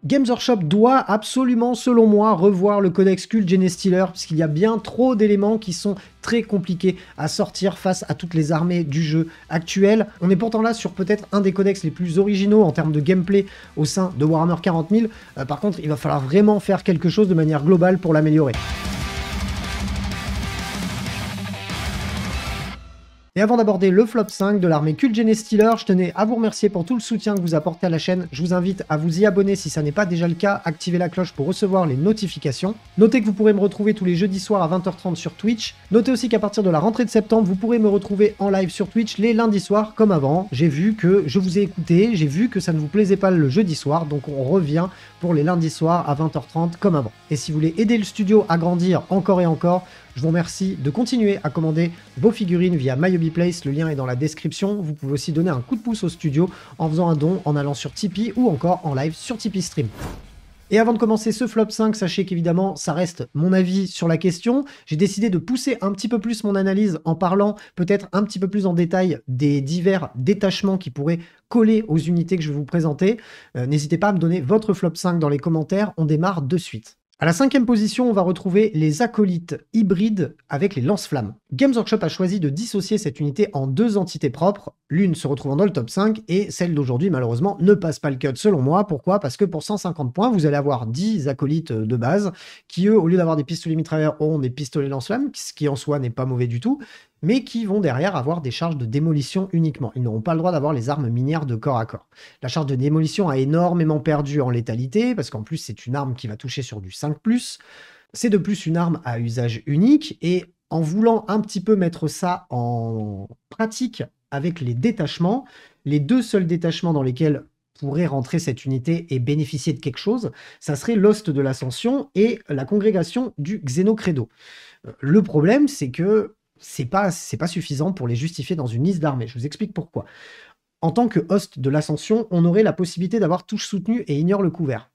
Games Workshop doit absolument, selon moi, revoir le codex Cult Genestealer, puisqu'il y a bien trop d'éléments qui sont très compliqués à sortir face à toutes les armées du jeu actuel. On est pourtant là sur peut-être un des codex les plus originaux en termes de gameplay au sein de Warhammer 40 000. Par contre, il va falloir vraiment faire quelque chose de manière globale pour l'améliorer. Et avant d'aborder le flop 5 de l'armée Cult Genestealer, je tenais à vous remercier pour tout le soutien que vous apportez à la chaîne. Je vous invite à vous y abonner si ça n'est pas déjà le cas, activez la cloche pour recevoir les notifications. Notez que vous pourrez me retrouver tous les jeudis soirs à 20h30 sur Twitch. Notez aussi qu'à partir de la rentrée de septembre, vous pourrez me retrouver en live sur Twitch les lundis soirs comme avant. J'ai vu que je vous ai écouté, j'ai vu que ça ne vous plaisait pas le jeudi soir, donc on revient pour les lundis soirs à 20h30 comme avant. Et si vous voulez aider le studio à grandir encore et encore, je vous remercie de continuer à commander vos figurines via MyHobbyPlace, le lien est dans la description. Vous pouvez aussi donner un coup de pouce au studio en faisant un don, en allant sur Tipeee ou encore en live sur Tipeee Stream. Et avant de commencer ce flop 5, sachez qu'évidemment, ça reste mon avis sur la question. J'ai décidé de pousser un petit peu plus mon analyse en parlant peut-être un petit peu plus en détail des divers détachements qui pourraient coller aux unités que je vais vous présenter. N'hésitez pas à me donner votre flop 5 dans les commentaires, on démarre de suite. À la 5e position, on va retrouver les acolytes hybrides avec les lance-flammes. Games Workshop a choisi de dissocier cette unité en deux entités propres, l'une se retrouvant dans le top 5 et celle d'aujourd'hui malheureusement ne passe pas le cut selon moi. Pourquoi? Parce que pour 150 points, vous allez avoir 10 acolytes de base qui eux, au lieu d'avoir des pistolets mitrailleurs, auront des pistolets lance-flammes, ce qui en soi n'est pas mauvais du tout, mais qui vont derrière avoir des charges de démolition uniquement. Ils n'auront pas le droit d'avoir les armes minières de corps à corps. La charge de démolition a énormément perdu en létalité, parce qu'en plus c'est une arme qui va toucher sur du 5+. C'est de plus une arme à usage unique, et en voulant un petit peu mettre ça en pratique avec les détachements, les deux seuls détachements dans lesquels pourrait rentrer cette unité et bénéficier de quelque chose, ça serait l'Host de l'Ascension et la congrégation du Xenocredo. Le problème, c'est que c'est pas suffisant pour les justifier dans une liste d'armées. Je vous explique pourquoi. En tant que host de l'Ascension, on aurait la possibilité d'avoir touche soutenue et ignore le couvert.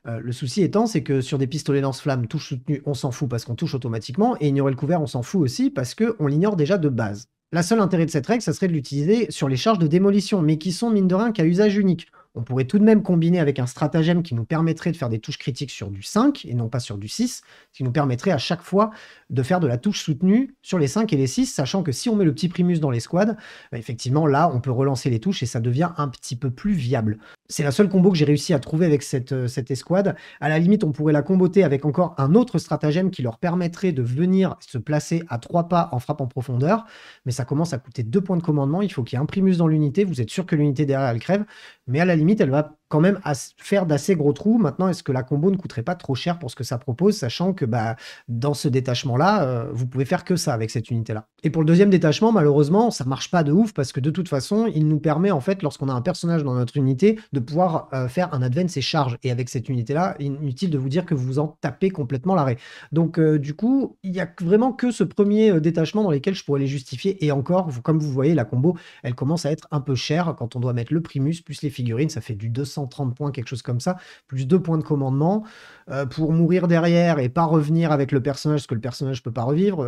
Le souci étant, c'est que sur des pistolets lance-flammes, touche soutenue, on s'en fout parce qu'on touche automatiquement, et ignorer le couvert, on s'en fout aussi parce qu'on l'ignore déjà de base. La seule intérêt de cette règle, ça serait de l'utiliser sur les charges de démolition, mais qui sont mine de rien qu'à usage unique. On pourrait tout de même combiner avec un stratagème qui nous permettrait de faire des touches critiques sur du 5 et non pas sur du 6, ce qui nous permettrait à chaque fois de faire de la touche soutenue sur les 5 et les 6, sachant que si on met le petit primus dans les squads, bah effectivement là on peut relancer les touches et ça devient un petit peu plus viable. C'est la seule combo que j'ai réussi à trouver avec cette escouade. À la limite, on pourrait la comboter avec encore un autre stratagème qui leur permettrait de venir se placer à 3 pas en frappe en profondeur, mais ça commence à coûter 2 points de commandement, il faut qu'il y ait un primus dans l'unité, vous êtes sûr que l'unité derrière elle crève, mais à la limite, elle va quand même faire d'assez gros trous. Maintenant, est-ce que la combo ne coûterait pas trop cher pour ce que ça propose, sachant que bah, dans ce détachement-là, vous pouvez faire que ça avec cette unité-là. Et pour le deuxième détachement, malheureusement, ça marche pas de ouf, parce que de toute façon, il nous permet, en fait, lorsqu'on a un personnage dans notre unité, de pouvoir faire un advance et charge. Et avec cette unité-là, inutile de vous dire que vous en tapez complètement l'arrêt. Donc, du coup, il y a vraiment que ce premier détachement dans lequel je pourrais les justifier. Et encore, comme vous voyez, la combo, elle commence à être un peu chère quand on doit mettre le primus plus les figurines, ça fait du 230 points, quelque chose comme ça, plus 2 points de commandement, pour mourir derrière et pas revenir avec le personnage, parce que le personnage peut pas revivre,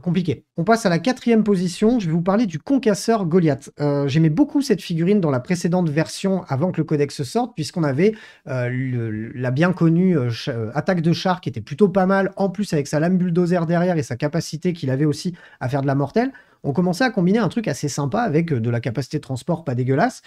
compliqué. On passe à la 4e position, je vais vous parler du Concasseur Goliath. J'aimais beaucoup cette figurine dans la précédente version, avant que le codex sorte, puisqu'on avait la bien connue attaque de char, qui était plutôt pas mal, en plus avec sa lame bulldozer derrière et sa capacité qu'il avait aussi à faire de la mortelle. On commençait à combiner un truc assez sympa avec de la capacité de transport pas dégueulasse,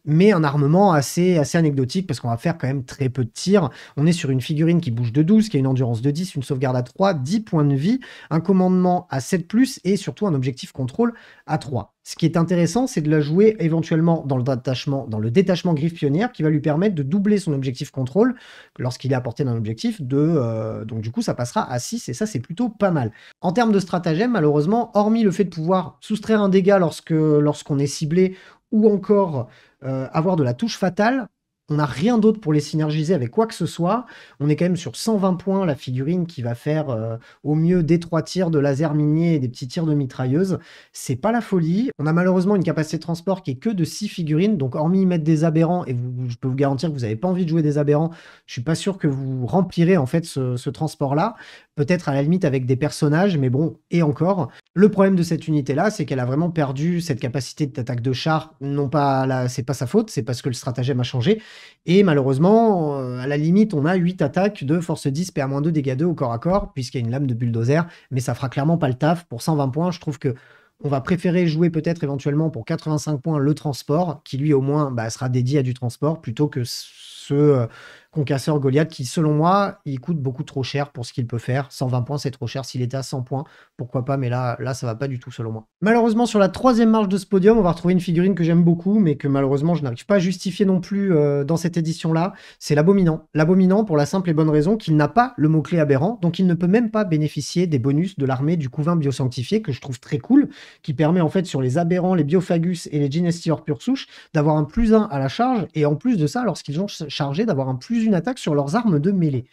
mais un armement assez anecdotique parce qu'on va faire quand même très peu de tirs. On est sur une figurine qui bouge de 12, qui a une endurance de 10, une sauvegarde à 3, 10 points de vie, un commandement à 7+, et surtout un objectif contrôle à 3. Ce qui est intéressant, c'est de la jouer éventuellement dans le détachement griffe pionnière qui va lui permettre de doubler son objectif contrôle lorsqu'il est à portée d'un objectif donc du coup ça passera à 6 et ça c'est plutôt pas mal. En termes de stratagème, malheureusement, hormis le fait de pouvoir soustraire un dégât lorsqu'on est ciblé ou encore avoir de la touche fatale, on n'a rien d'autre pour les synergiser avec quoi que ce soit. On est quand même sur 120 points, la figurine qui va faire au mieux des 3 tirs de laser minier et des petits tirs de mitrailleuse. C'est pas la folie. On a malheureusement une capacité de transport qui est que de 6 figurines, donc hormis y mettre des aberrants, et je peux vous garantir que vous n'avez pas envie de jouer des aberrants, je suis pas sûr que vous remplirez en fait ce transport-là. Peut-être à la limite avec des personnages, mais bon, et encore. Le problème de cette unité-là, c'est qu'elle a vraiment perdu cette capacité d'attaque de char. Non pas là, c'est pas sa faute, c'est parce que le stratagème a changé. Et malheureusement, à la limite, on a 8 attaques de force 10, PA-2, dégâts 2 au corps à corps, puisqu'il y a une lame de bulldozer, mais ça fera clairement pas le taf. Pour 120 points, je trouve que on va préférer jouer peut-être éventuellement pour 85 points le transport, qui lui au moins sera dédié à du transport, plutôt que ce concasseur Goliath qui, selon moi, il coûte beaucoup trop cher pour ce qu'il peut faire. 120 points, c'est trop cher. S'il était à 100 points, pourquoi pas, mais là, ça va pas du tout, selon moi. Malheureusement, sur la troisième marche de ce podium, on va retrouver une figurine que j'aime beaucoup, mais que malheureusement, je n'arrive pas à justifier non plus dans cette édition-là. C'est l'Abominant. L'Abominant, pour la simple et bonne raison qu'il n'a pas le mot-clé aberrant, donc il ne peut même pas bénéficier des bonus de l'armée du couvain biosanctifié, que je trouve très cool, qui permet en fait sur les aberrants, les biophagus et les Genestealers pure souche, d'avoir un +1 à la charge, et en plus de ça, lorsqu'ils ont chargé, d'avoir un +1 attaque sur leurs armes de mêlée.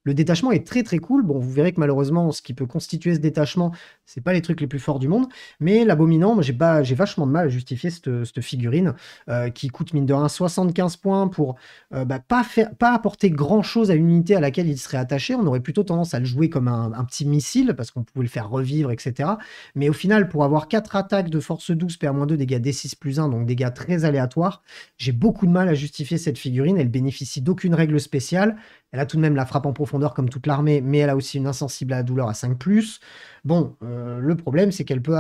Le détachement est très très cool. Bon, vous verrez que malheureusement, ce qui peut constituer ce détachement, c'est pas les trucs les plus forts du monde. Mais l'Abominant, moi j'ai vachement de mal à justifier cette figurine qui coûte mine de rien 75 points pour pas apporter grand chose à une unité à laquelle il serait attaché. On aurait plutôt tendance à le jouer comme un petit missile parce qu'on pouvait le faire revivre, etc. Mais au final, pour avoir 4 attaques de force 12, PA-2, dégâts D6 +1, donc dégâts très aléatoires, j'ai beaucoup de mal à justifier cette figurine. Elle bénéficie d'aucune règle spéciale. Elle a tout de même la frappe en profondeur comme toute l'armée, mais elle a aussi une insensible à la douleur à 5+. Bon, le problème, c'est qu'elle peut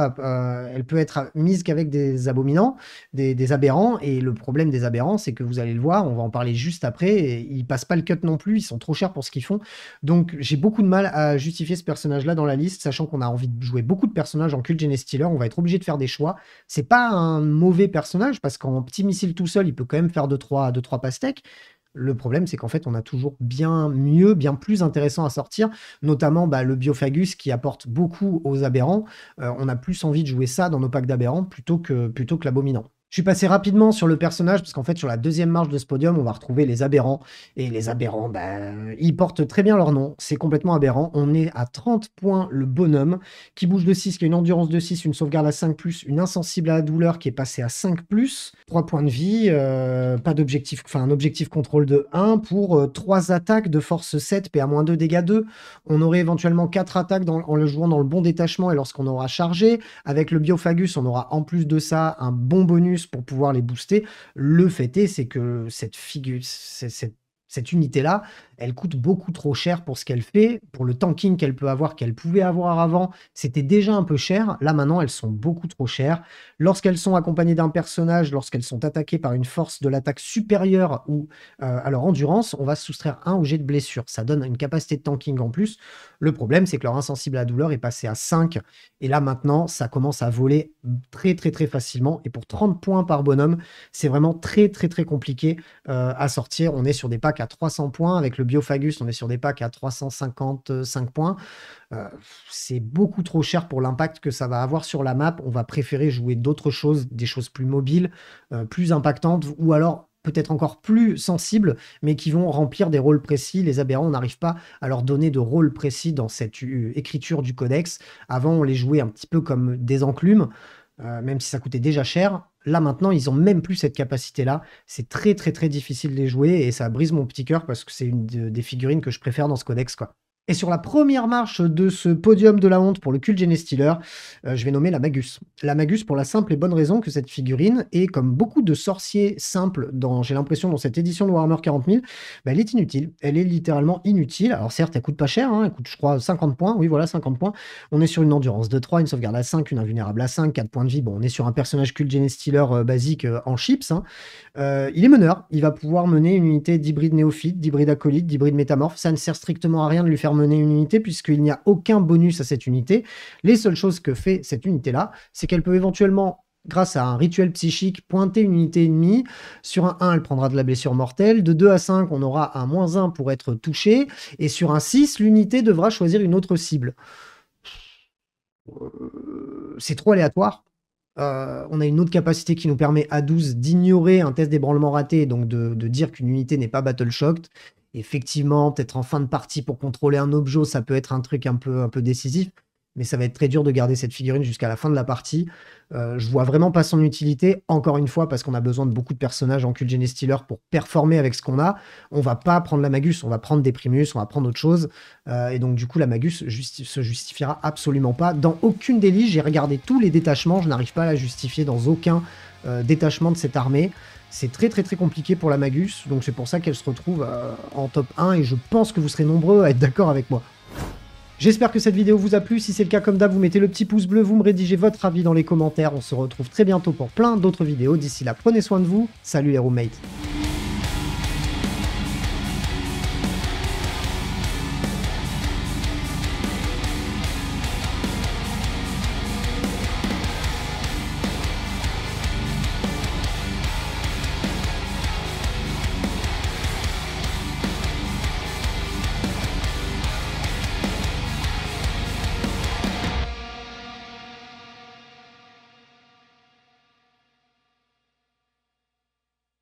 être mise qu'avec des abominants, des aberrants, et le problème des aberrants, c'est que vous allez le voir, on va en parler juste après, et ils passent pas le cut non plus, ils sont trop chers pour ce qu'ils font. Donc j'ai beaucoup de mal à justifier ce personnage-là dans la liste, sachant qu'on a envie de jouer beaucoup de personnages en Cult Genestealer, on va être obligé de faire des choix. C'est pas un mauvais personnage, parce qu'en petit missile tout seul, il peut quand même faire 2-3 pastèques. Le problème, c'est qu'en fait, on a toujours bien mieux, bien plus intéressant à sortir, notamment le Biophagus qui apporte beaucoup aux aberrants. On a plus envie de jouer ça dans nos packs d'aberrants plutôt que l'Abominant. Je suis passé rapidement sur le personnage, parce qu'en fait, sur la deuxième marche de ce podium, on va retrouver les aberrants. Et les aberrants, ils portent très bien leur nom. C'est complètement aberrant. On est à 30 points le bonhomme, qui bouge de 6, qui a une endurance de 6, une sauvegarde à 5+, une insensible à la douleur qui est passée à 5+, 3 points de vie, pas d'objectif, enfin un objectif contrôle de 1 pour 3 attaques de force 7, PA-2, dégâts 2. On aurait éventuellement 4 attaques en le jouant dans le bon détachement et lorsqu'on aura chargé. Avec le Biophagus, on aura en plus de ça un bon bonus pour pouvoir les booster. Le fait est, c'est que cette unité-là, elle coûte beaucoup trop cher pour ce qu'elle fait, pour le tanking qu'elle peut avoir, qu'elle pouvait avoir avant. C'était déjà un peu cher. Là, maintenant, elles sont beaucoup trop chères. Lorsqu'elles sont accompagnées d'un personnage, lorsqu'elles sont attaquées par une force de l'attaque supérieure ou à leur endurance, on va se soustraire 1 au jet de blessure. Ça donne une capacité de tanking en plus. Le problème, c'est que leur insensible à la douleur est passé à 5. Et là, maintenant, ça commence à voler très, très, très facilement. Et pour 30 points par bonhomme, c'est vraiment très, très, très compliqué à sortir. On est sur des packs à 300 points. Avec le Biophagus, on est sur des packs à 355 points. C'est beaucoup trop cher pour l'impact que ça va avoir sur la map. On va préférer jouer d'autres choses, des choses plus mobiles, plus impactantes, ou alors peut-être encore plus sensibles, mais qui vont remplir des rôles précis. Les aberrants, on n'arrive pas à leur donner de rôle précis dans cette écriture du codex. Avant, on les jouait un petit peu comme des enclumes, même si ça coûtait déjà cher. Là, maintenant, ils ont même plus cette capacité-là. C'est très, très, très difficile de les jouer et ça brise mon petit cœur parce que c'est une des figurines que je préfère dans ce codex, quoi. Et sur la première marche de ce podium de la honte pour le Cult Genestealer, je vais nommer la Magus. La Magus pour la simple et bonne raison que cette figurine est, comme beaucoup de sorciers simples, j'ai l'impression, dans cette édition de Warhammer 40 000, elle est inutile. Elle est littéralement inutile. Alors certes, elle coûte pas cher, hein, elle coûte, je crois, 50 points. Oui, voilà, 50 points. On est sur une endurance de 3, une sauvegarde à 5, une invulnérable à 5, 4 points de vie. Bon, on est sur un personnage Cult Genestealer basique en chips. Hein. Il est meneur. Il va pouvoir mener une unité d'hybride néophyte, d'hybride acolyte, d'hybride métamorphe. Ça ne sert strictement à rien de lui faire mener une unité puisqu'il n'y a aucun bonus à cette unité. Les seules choses que fait cette unité-là, c'est qu'elle peut éventuellement, grâce à un rituel psychique, pointer une unité ennemie. Sur un 1, elle prendra de la blessure mortelle. De 2 à 5, on aura un -1 pour être touché. Et sur un 6, l'unité devra choisir une autre cible. C'est trop aléatoire. On a une autre capacité qui nous permet à 12 d'ignorer un test d'ébranlement raté, donc de dire qu'une unité n'est pas battle shocked. Effectivement, peut-être en fin de partie pour contrôler un objet, ça peut être un truc un peu décisif, mais ça va être très dur de garder cette figurine jusqu'à la fin de la partie. Je vois vraiment pas son utilité, encore une fois, parce qu'on a besoin de beaucoup de personnages en Cult Genestealer pour performer avec ce qu'on a. On va pas prendre la Magus, on va prendre des Primus, on va prendre autre chose. Et donc du coup, la Magus se justifiera absolument pas. Dans aucune des listes, j'ai regardé tous les détachements, je n'arrive pas à la justifier dans aucun détachement de cette armée. c'est très compliqué pour la Magus, donc c'est pour ça qu'elle se retrouve en top 1, et je pense que vous serez nombreux à être d'accord avec moi. J'espère que cette vidéo vous a plu, si c'est le cas comme d'hab, vous mettez le petit pouce bleu, vous me rédigez votre avis dans les commentaires, on se retrouve très bientôt pour plein d'autres vidéos, d'ici là prenez soin de vous, salut les roommates.